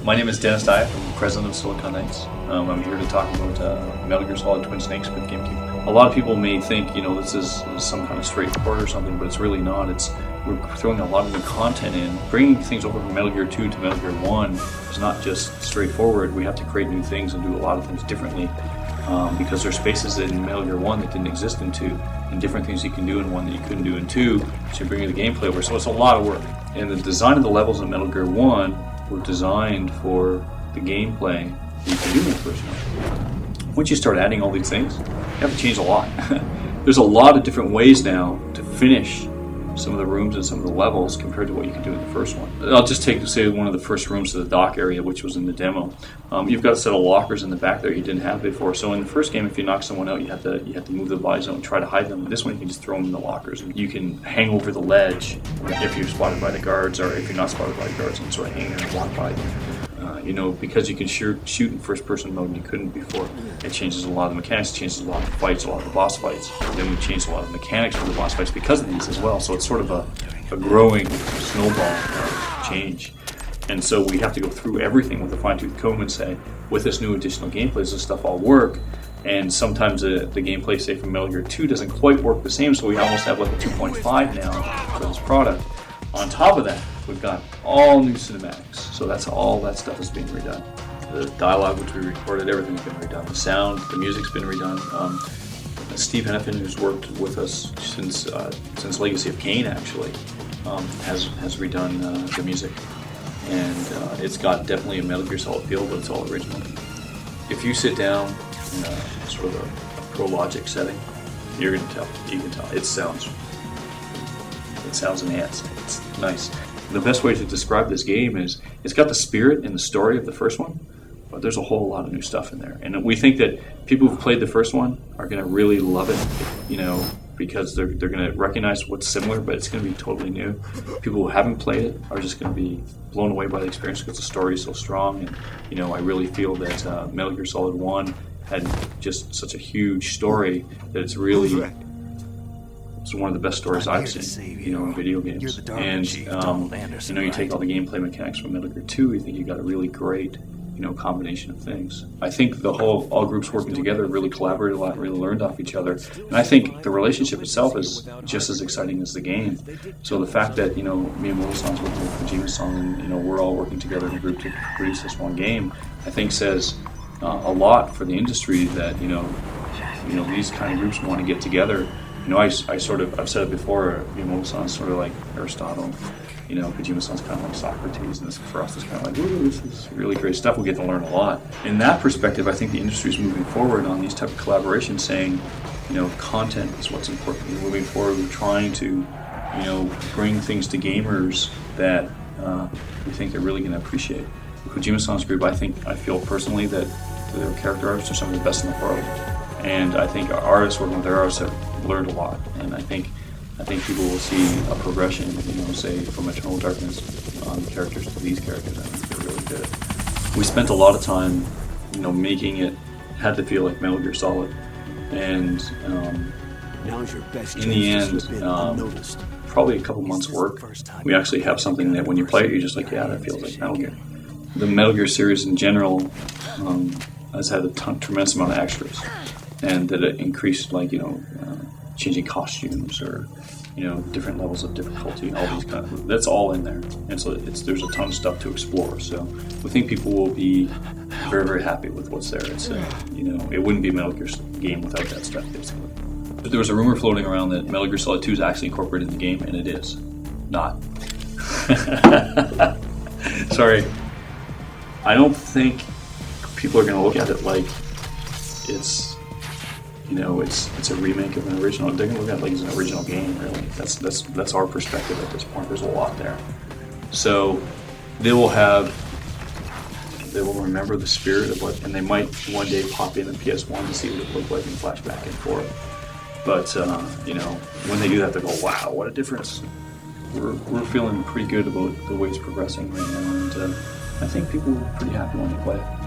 My name is Dennis Dyack. I'm the president of Silicon Knights. I'm here to talk about Metal Gear Solid Twin Snakes with Gamecube. A lot of people may think, this is some kind of straight port or something, but it's really not. We're throwing a lot of new content in. Bringing things over from Metal Gear 2 to Metal Gear 1 is not just straightforward. We have to create new things and do a lot of things differently because there's spaces in Metal Gear 1 that didn't exist in 2, and different things you can do in 1 that you couldn't do in 2, so you're bringing the gameplay over. So it's a lot of work. And the design of the levels in Metal Gear 1 were designed for the gameplay that you can do in the first one. Once you start adding all these things, you have to change a lot. There's a lot of different ways now to finish some of the rooms and some of the levels compared to what you can do in the first one. I'll just say one of the first rooms to the dock area, which was in the demo. You've got a set of lockers in the back there you didn't have before. So in the first game, if you knock someone out, you have to move the buy zone and try to hide them. This one, you can just throw them in the lockers. You can hang over the ledge if you're spotted by the guards, or if you're not spotted by the guards, you can sort of hang there and walk by them. Because you can shoot in first-person mode and you couldn't before, it changes a lot of the mechanics, it changes a lot of the fights, a lot of the boss fights. Then we changed a lot of the mechanics for the boss fights because of these as well. So it's sort of a growing snowball change. And so we have to go through everything with a fine-tooth comb and say, with this new additional gameplay, does this stuff all work? And sometimes the gameplay, say, from Metal Gear 2 doesn't quite work the same, so we almost have like a 2.5 now for this product. On top of that, we've got all new cinematics, so all that stuff is being redone. The dialogue which we recorded, everything's been redone. The sound, the music's been redone. Steve Hennepin, who's worked with us since Legacy of Kain, actually, has redone the music, and it's got definitely a Metal Gear Solid feel, but it's all original. If you sit down in a sort of a Pro Logic setting, you're going to tell. You can tell. It sounds enhanced. It's nice. The best way to describe this game is it's got the spirit and the story of the first one, but there's a whole lot of new stuff in there. And we think that people who've played the first one are going to really love it, because they're going to recognize what's similar, but it's going to be totally new. People who haven't played it are just going to be blown away by the experience because the story is so strong. And, I really feel that Metal Gear Solid 1 had just such a huge story that it's really... It's one of the best stories I've seen, in video games. And, you take all the gameplay mechanics from Metal Gear 2, you think you got a really great, combination of things. I think all groups working together really collaborated a lot, really learned off each other. And I think the relationship itself is just as exciting as the game. So the fact that, me and Wilson's working with Kojima-san, and, we're all working together in a group to produce this one game, I think says a lot for the industry that, these kind of groups want to get together. I've said it before, Miyamoto-san's sort of like Aristotle, Kojima-san's kind of like Socrates, and for us it's kind of like, ooh, this is really great stuff, we get to learn a lot. In that perspective, I think the industry is moving forward on these type of collaborations, saying, content is what's important. We're moving forward, we're trying to, bring things to gamers that we think they're really going to appreciate. Kojima-san's group, I feel personally that their character artists are some of the best in the world. And I think our artists working with their artists have learned a lot, and I think people will see a progression, say from Eternal Darkness characters to these characters. I think they're really good. We spent a lot of time, making it had to feel like Metal Gear Solid, and in the end, probably a couple months' work. We actually have something that when you play it, you're just like, yeah, that feels like Metal Gear. The Metal Gear series in general has had a tremendous amount of extras. And that it increased, changing costumes or, different levels of difficulty, all these kind of, that's all in there. And so there's a ton of stuff to explore. So we think people will be very, very happy with what's there. It's, it wouldn't be a Metal Gear game without that stuff, basically. But there was a rumor floating around that Metal Gear Solid 2 is actually incorporated in the game, and it is not. Sorry. I don't think people are going to look at it like it's a remake of an original. They're gonna look at it like it's an original game, really. That's our perspective at this point. There's a lot there. So they will remember the spirit of what, and they might one day pop in PS1 to see what it looked like and flash back and forth. But when they do that, they go, wow, what a difference. We're feeling pretty good about the way it's progressing right now, and I think people are pretty happy when they play it.